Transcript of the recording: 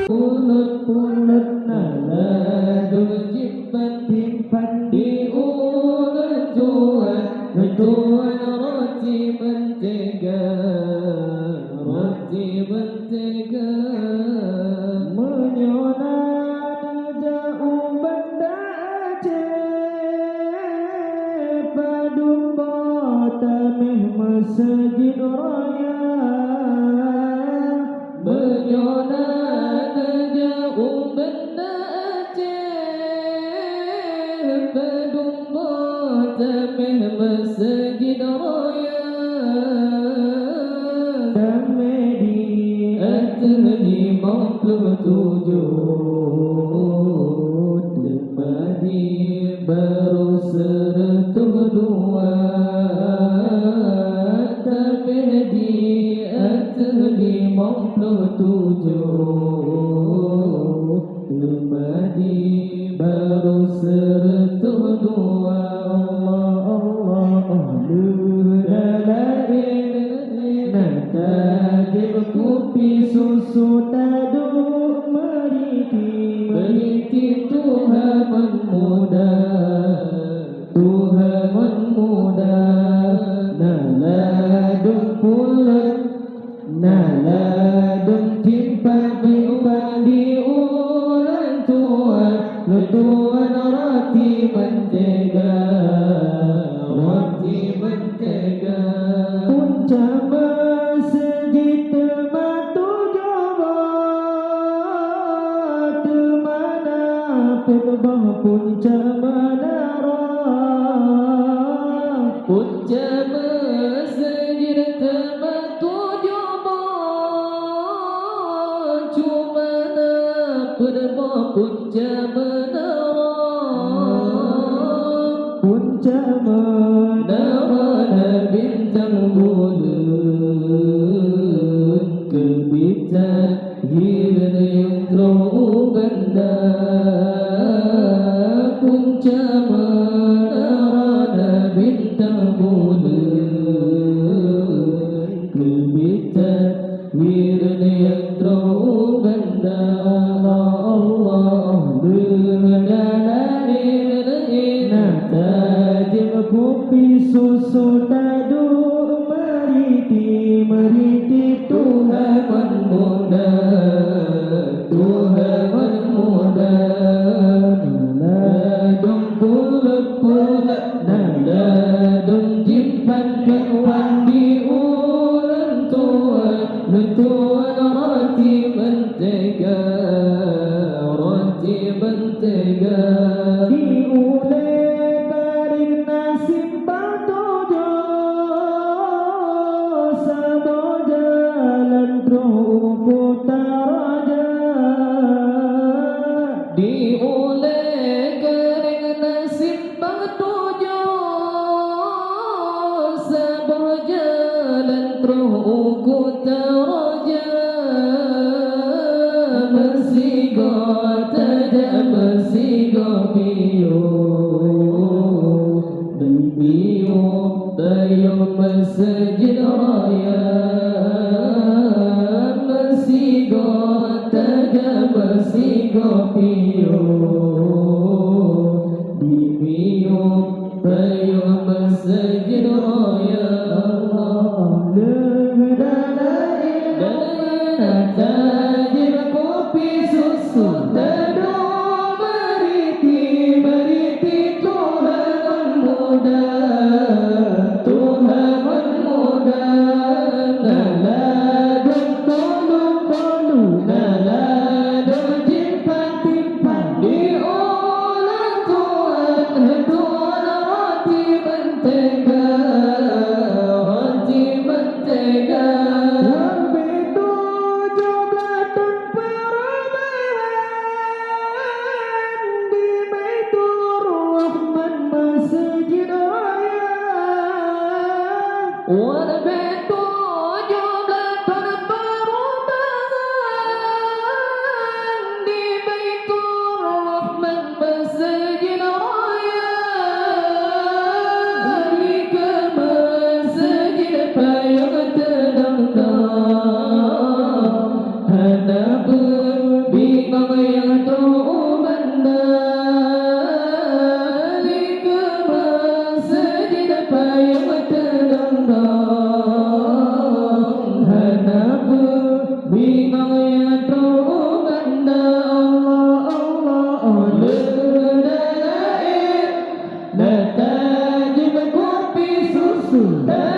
Pulut-pulut naladul jibban timpan diulang tuan roti mentega menyonan jauh benda Aceh padung kota meh masjid raya menyonan jauh benda Aceh padung kota meh masjid raya di 57 Temadi baru 102 Temadi 57 Temadi baru 102 kopi susu taduk meriti Tuhan muda naladun pulut naladun timpan diulang tuan roti mentega punca masjid punca menara punca masjid tematujuh cuma punca menara bintang bulan kebitan hilang yang terlalu ganda punca menara bintang bulan kebitan hilang yang terlalu ganda Allah tajam kopi susu taduk meriti Tuhan muda naladun pulut naladun jimpan kewan diulang tuan roti mentega diulek dari nasi patojo sabo jalan Putaraja diulek dari nasi patojo sabo jalan Putaraja Bayo masjid raya Masigo taja masigo piyo Dimiyo bayo masjid raya tajir kopi susu taduk meriti Tuhan muda naladun polu naladun timpan diulang tuan roti mentega lebih 17 tahun perubahan di Baitur Rahman Masjid Raya lebih 17 tahun perubahan di Baitur Rahman Masjid Raya di ke masjid payung tenang hadap لا